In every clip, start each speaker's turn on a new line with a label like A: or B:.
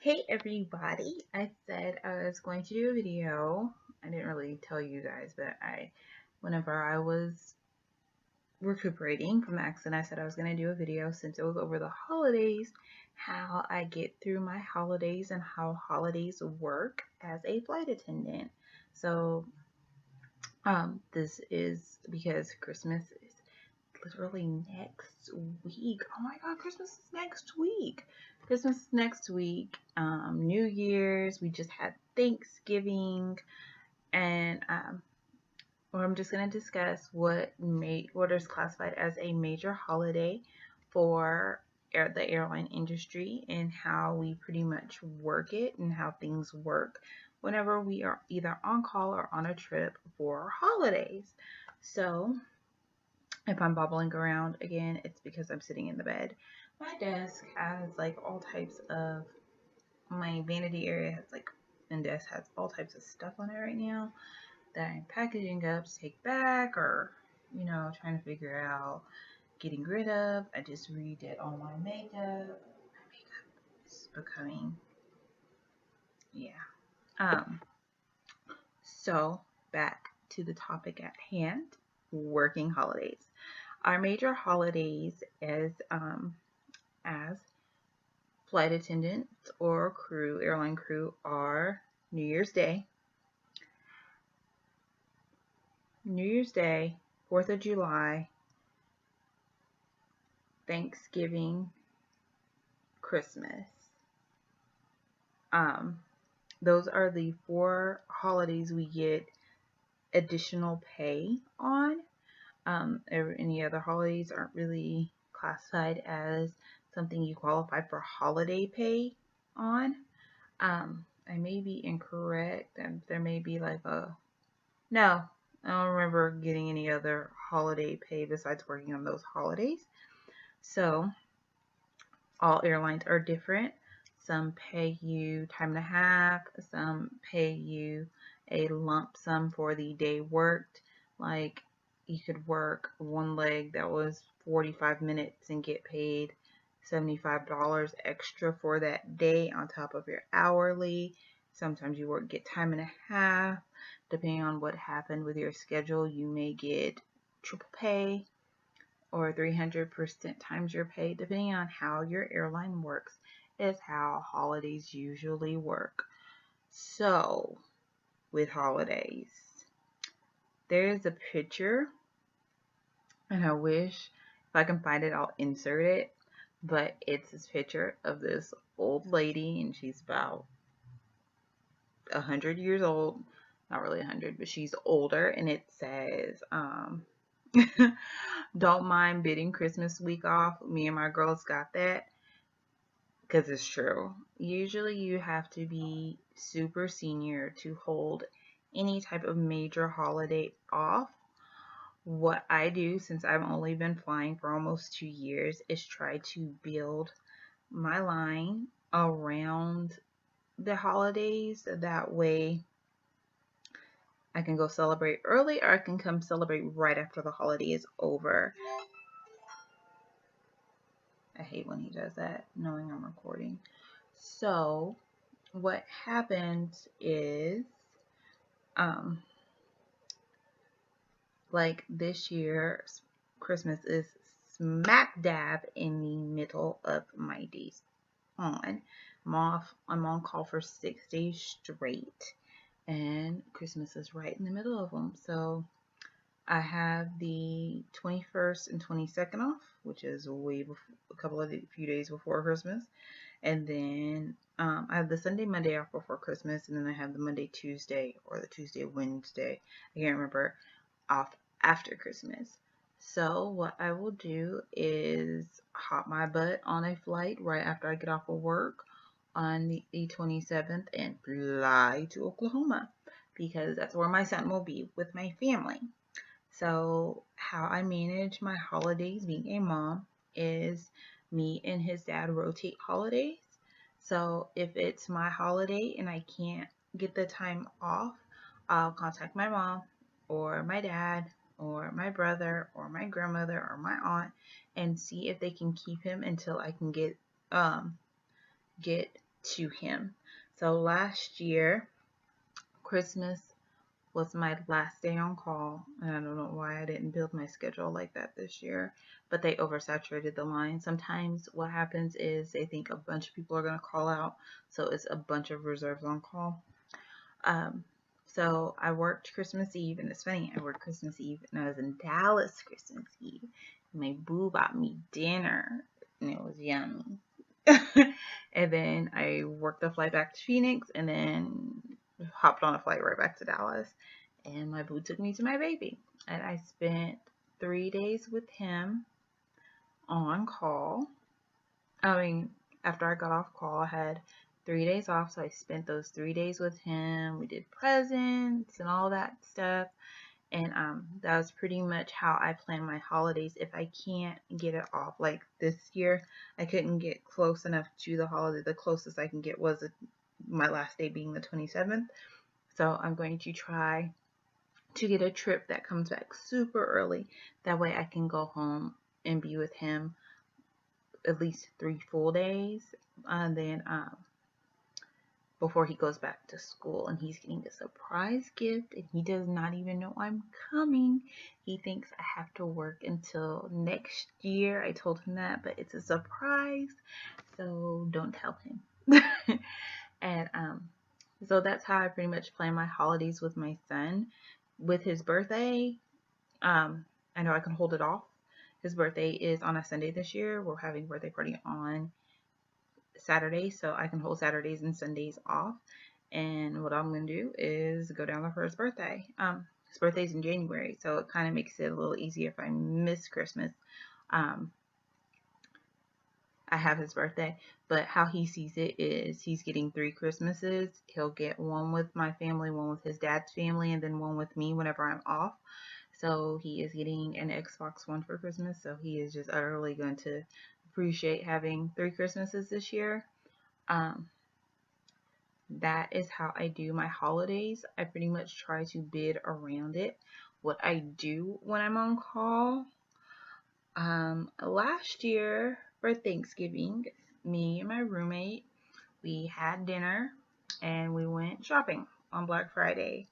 A: Hey everybody, I said I was going to do a video. I didn't really tell you guys, but whenever I was recuperating from the accident, I said I was going to do a video since it was over the holidays, how I get through my holidays and how holidays work as a flight attendant. So, this is because Christmas is literally next week. Oh my God, Christmas is next week. Christmas is next week. New Year's. We just had Thanksgiving, and well, I'm just gonna discuss what is classified as a major holiday for the airline industry and how we pretty much work it and how things work whenever we are either on call or on a trip for holidays. So if I'm bobbling around again, it's because I'm sitting in the bed. My desk has like all types of, my vanity area has like, and desk has all types of stuff on it right now that I'm packaging up to take back or, trying to figure out getting rid of. I just redid all my makeup. My makeup is becoming, yeah. Um, so back to the topic at hand, working holidays. Our major holidays as flight attendants or airline crew are New Year's Day, 4th of July, Thanksgiving, Christmas. Um, those are the 4 holidays we get additional pay on. Any other holidays aren't really classified as something you qualify for holiday pay on. I may be incorrect, and there may be like no, I don't remember getting any other holiday pay besides working on those holidays. So all airlines are different. Some pay you time and a half, some pay you a lump sum for the day worked. Like you could work one leg that was 45 minutes and get paid $75 extra for that day on top of your hourly. Sometimes you get time and a half. Depending on what happened with your schedule, you may get triple pay or 300% times your pay, depending on how your airline works, is how holidays usually work. So, with holidays, there's a picture, and I wish if I can find it, I'll insert it. But it's this picture of this old lady, and she's about 100 years old. Not really 100, but she's older, and it says, don't mind bidding Christmas week off. Me and my girls got that because it's true. Usually you have to be super senior to hold any type of major holiday off. What I do, since I've only been flying for almost 2 years, is try to build my line around the holidays. That way I can go celebrate early or I can come celebrate right after the holiday is over. I hate when he does that, knowing I'm recording. So what happens is, like this year, Christmas is smack dab in the middle of my days on. I'm on call for 6 days straight, and Christmas is right in the middle of them. So I have the 21st and 22nd off, which is way before, few days before Christmas. And then I have the Sunday, Monday off before Christmas, and then I have the Monday, Tuesday, or the Tuesday, Wednesday, I can't remember, off after Christmas. So what I will do is hop my butt on a flight right after I get off of work on the 27th and fly to Oklahoma because that's where my son will be with my family. So how I manage my holidays being a mom is me and his dad rotate holidays. So if it's my holiday and I can't get the time off, I'll contact my mom or my dad or my brother or my grandmother or my aunt and see if they can keep him until I can get to him. So last year, Christmas was my last day on call, and I don't know why I didn't build my schedule like that this year, but they oversaturated the line. Sometimes what happens is they think a bunch of people are going to call out, so it's a bunch of reserves on call. Um, so I worked Christmas Eve, and it's funny, I worked Christmas Eve, and I was in Dallas Christmas Eve. My boo bought me dinner, and it was yummy. And then I worked the flight back to Phoenix, and then hopped on a flight right back to Dallas. And my boo took me to my baby, and I spent 3 days with him on call. I mean, after I got off call, I had 3 days off, so I spent those 3 days with him. We did presents and all that stuff, and that was pretty much how I plan my holidays. If I can't get it off, like this year, I couldn't get close enough to the holiday. The closest I can get was my last day being the 27th. So I'm going to try to get a trip that comes back super early. That way I can go home and be with him at least 3 full days, and then before he goes back to school. And he's getting a surprise gift, and he does not even know I'm coming. He thinks I have to work until next year. I told him that, but it's a surprise, so don't tell him. And so that's how I pretty much plan my holidays with my son. With his birthday, I know I can hold it off. His birthday is on a Sunday this year. We're having a birthday party on Saturday, so I can hold Saturdays and Sundays off. And what I'm going to do is go down there for his birthday. His birthday's in January, so it kind of makes it a little easier if I miss Christmas. I have his birthday, but how he sees it is he's getting 3 Christmases. He'll get one with my family, one with his dad's family, and then one with me whenever I'm off. So he is getting an Xbox One for Christmas, so he is just utterly going to appreciate having 3 Christmases this year. That is how I do my holidays. I pretty much try to bid around it. What I do when I'm on call, last year for Thanksgiving, me and my roommate, we had dinner and we went shopping on Black Friday.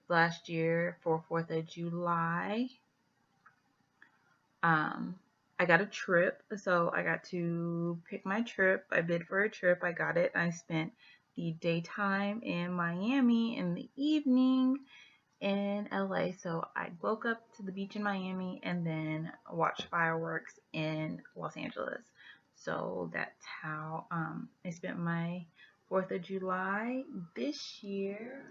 A: Last year for 4th of July, I got a trip, so I got to pick my trip. I bid for a trip, I got it. I spent the daytime in Miami and the evening in LA. So I woke up to the beach in Miami and then watched fireworks in Los Angeles. So that's how I spent my 4th of July this year.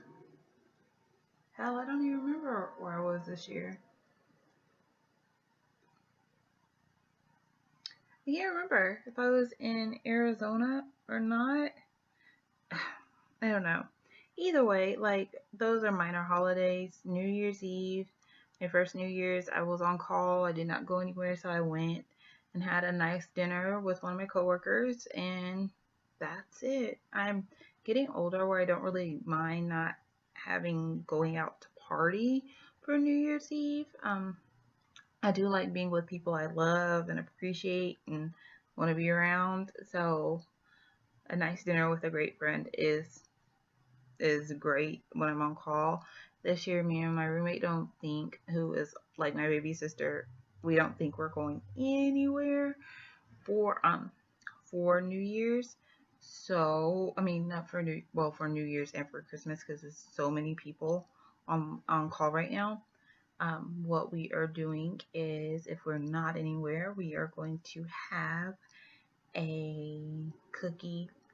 A: Hell, I don't even remember where I was this year. I can't remember if I was in Arizona or not. I don't know. Either way, like, those are minor holidays. New Year's Eve, my first New Year's, I was on call. I did not go anywhere, so I went and had a nice dinner with one of my coworkers, and that's it. I'm getting older where I don't really mind not going out to party for New Year's Eve. I do like being with people I love and appreciate and want to be around. So a nice dinner with a great friend is great when I'm on call. This year, me and my roommate don't think, who is like my baby sister, we don't think we're going anywhere for New Year's. So I mean, not for for New Year's and for Christmas, because there's so many people on call right now. What we are doing is, if we're not anywhere, we are going to have a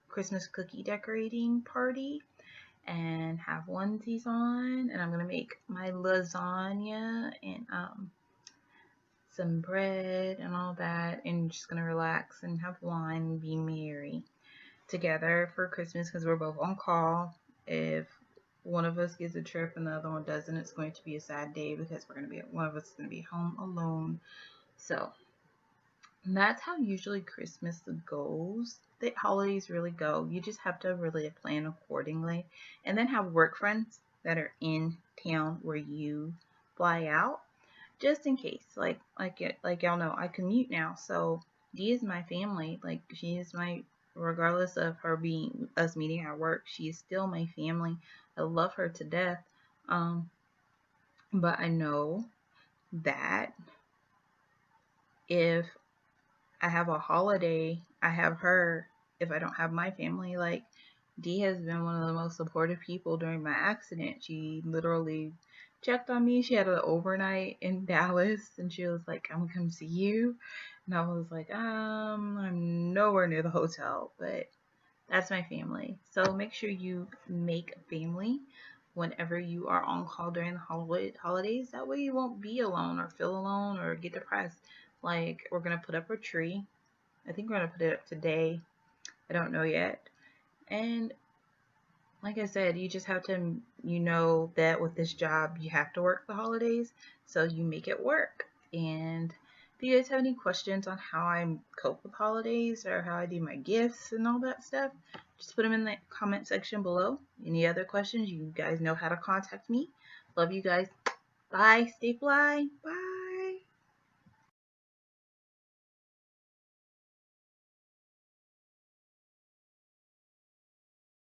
A: Christmas cookie decorating party and have onesies on, and I'm gonna make my lasagna and some bread and all that, and just gonna relax and have wine and be merry together for Christmas, because we're both on call. If one of us gets a trip and the other one doesn't, it's going to be a sad day, because one of us is going to be home alone. So that's how usually Christmas goes. The holidays really go. You just have to really plan accordingly, and then have work friends that are in town where you fly out, just in case. Like y'all know, I commute now, so Dee is my family. Like, she is my regardless of us meeting at work, she is still my family. I love her to death. Um, but I know that if I have a holiday, I have her. If I don't have my family, like Dee has been one of the most supportive people during my accident. She literally checked on me. She had an overnight in Dallas and she was like, I'm gonna come see you. And I was like, I'm nowhere near the hotel, but that's my family. So make sure you make family whenever you are on call during the holidays. That way you won't be alone or feel alone or get depressed. Like, we're going to put up a tree. I think we're going to put it up today. I don't know yet. And like I said, you just have to, you know, that with this job, you have to work the holidays. So you make it work. And if you guys have any questions on how I cope with holidays or how I do my gifts and all that stuff, just put them in the comment section below. Any other questions, you guys know how to contact me. Love you guys. Bye. Stay fly. Bye.